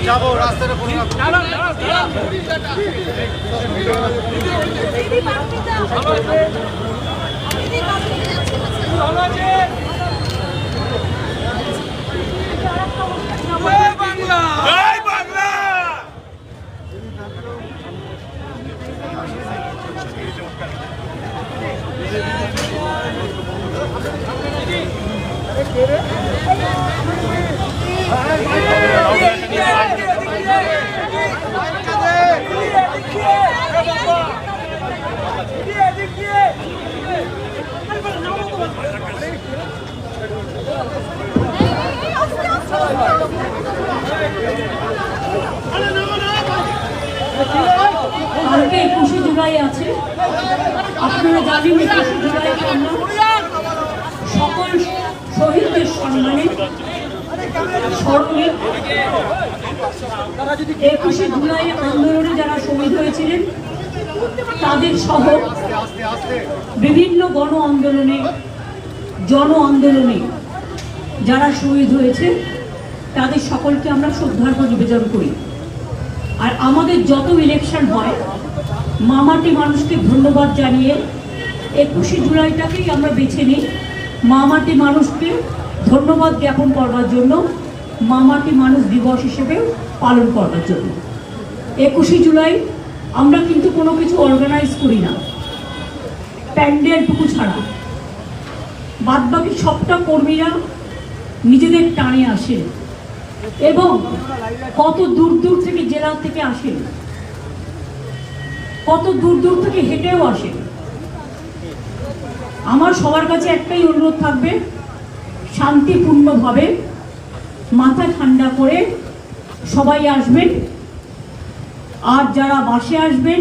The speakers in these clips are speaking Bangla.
যাবো রাস্তাটা কালকে 21শে জুলাই আছে। আপনারা জানেন 21শে জুলাই আমরা সকল শহীদদের সম্মানে স্মরণে 21শে জুলাই আন্দোলনে যারা শহীদ হয়েছিলেন তাদের সহ বিভিন্ন গণ আন্দোলনে জন আন্দোলনে যারা শহীদ হয়েছে তাদের সকলকে আমরা শ্রদ্ধার্ঘ্য নিবেদন করি। আর আমাদের যত ইলেকশন হয় মামাটি মানুষকে ধন্যবাদ জানিয়ে 21শে জুলাইটাকেই আমরা বেছে নিই মামাটি মানুষকে ধন্যবাদ জ্ঞাপন করবার জন্য, মামাটি মানুষ দিবস হিসেবে পালন করবার জন্য। 21শে জুলাই আমরা কিন্তু কোনো কিছু অর্গানাইজ করি না প্যান্ডেলটুকু ছাড়া, বাদবাকি সবটা কর্মীরা নিজেদের টানে আসেন এবং কত দূর দূর থেকে জেলা থেকে আসেন, কত দূর দূর থেকে হেঁটেও আসেন। আমার সবার কাছে একটাই অনুরোধ থাকবে, শান্তিপূর্ণভাবে মাথা ঠান্ডা করে সবাই আসবেন। আর যারা বাসে আসবেন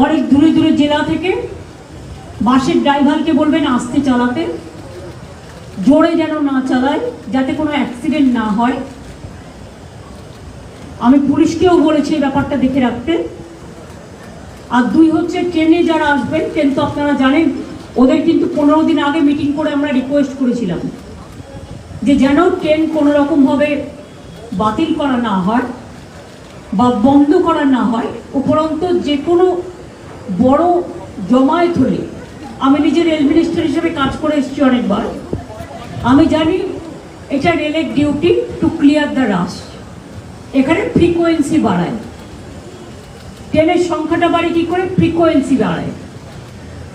অনেক দূরে দূরে জেলা থেকে, বাসের ড্রাইভারকে বলবেন আস্তে চালাতে, জোরে যেন না চালায় যাতে কোনো অ্যাক্সিডেন্ট না হয়। আমি পুলিশকেও বলেছি এই ব্যাপারটা দেখে রাখতে। আর 2 হচ্ছে ট্রেনে যারা আসবেন, ট্রেন তো আপনারা জানেন ওদের কিন্তু 15 দিন আগে মিটিং করে আমরা রিকোয়েস্ট করেছিলাম যে যেন ট্রেন কোনো রকমভাবে বাতিল করা না হয় বা বন্ধ করা না হয়। উপরন্ত যে কোনো বড় জমায়েত হলে, আমি নিজে রেল মিনিস্টার হিসেবে কাজ করে এসেছি অনেকবার, আমি জানি এটা রেলের ডিউটি টু ক্লিয়ার দ্য রাশ। এখানে ফ্রিকোয়েন্সি বাড়ায়, ট্রেনের সংখ্যাটা বাড়ে কী করে, ফ্রিকোয়েন্সি বাড়ায়।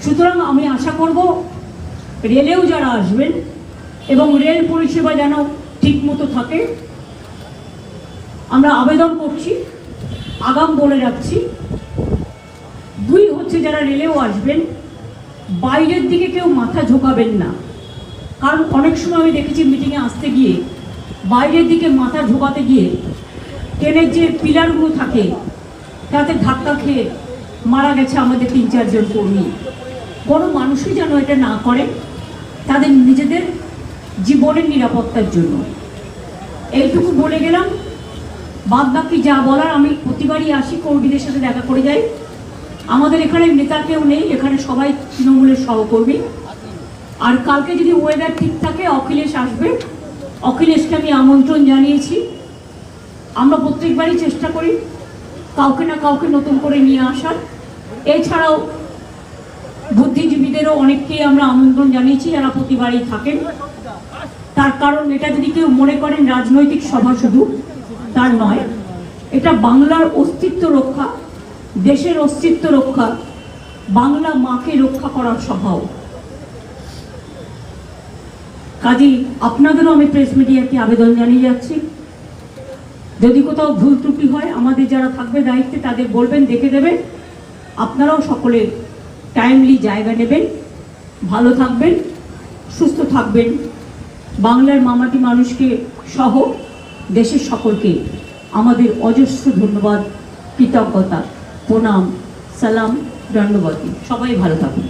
সুতরাং আমি আশা করব রেলেও যারা আসবেন এবং রেল পরিষেবা যেন ঠিক মতো থাকে। আমরা আবেদন করছি, আগাম বলে রাখছি। 2 হচ্ছে যারা রেলেও আসবেন বাইরের দিকে কেউ মাথা ঝোঁকাবেন না, কারণ অনেক সময় আমি দেখেছি মিটিংয়ে আসতে গিয়ে বাইরের দিকে মাথা ঝোঁকাতে গিয়ে ট্রেনের যে পিলারগুলো থাকে তাতে ধাক্কা খেয়ে মারা গেছে আমাদের 3-4 জন কর্মী। কোনো মানুষই যেন এটা না করে তাদের নিজেদের জীবনের নিরাপত্তার জন্য। এইটুকু বলে গেলাম। বাদ বাকি যা বলার, আমি প্রতিবারই আসি, কর্মীদের সাথে দেখা করে যাই। আমাদের এখানে নেতা কেউ নেই, এখানে সবাই তৃণমূলের সহকর্মী। আর কালকে যদি ওয়েদার ঠিক থাকে অখিলেশ আসবে, অখিলেশকে আমি আমন্ত্রণ জানিয়েছি। আমরা প্রত্যেকবারই চেষ্টা করি কাউকে না কাউকে নতুন করে নিয়ে আসার। এছাড়াও বুদ্ধিজীবীদেরও অনেককেই আমরা আমন্ত্রণ জানিয়েছি যারা প্রতিবারই থাকেন। তার কারণ এটা যদি কেউ মনে করেন রাজনৈতিক সভা, শুধু তার নয়, এটা বাংলার অস্তিত্ব রক্ষা, দেশের অস্তিত্ব রক্ষা, বাংলা মাকে রক্ষা করার সভাও। কাজেই আপনাদেরও আমি প্রেস মিডিয়াকে আবেদন জানিয়ে যাচ্ছি, যদি কোথাও ভুল ত্রুটি হয় আমাদের যারা থাকবে দায়িত্বে তাদের বলবেন, দেখে দেবে। আপনারাও সকলে টাইমলি জায়গা নেবেন। ভালো থাকবেন, সুস্থ থাকবেন। বাংলার মামাটি মানুষকে সহ দেশের সকলকে আমাদের অজস্র ধন্যবাদ, কৃতজ্ঞতা, প্রণাম, সালাম, দণ্ডবতী। সবাই ভালো থাকুন।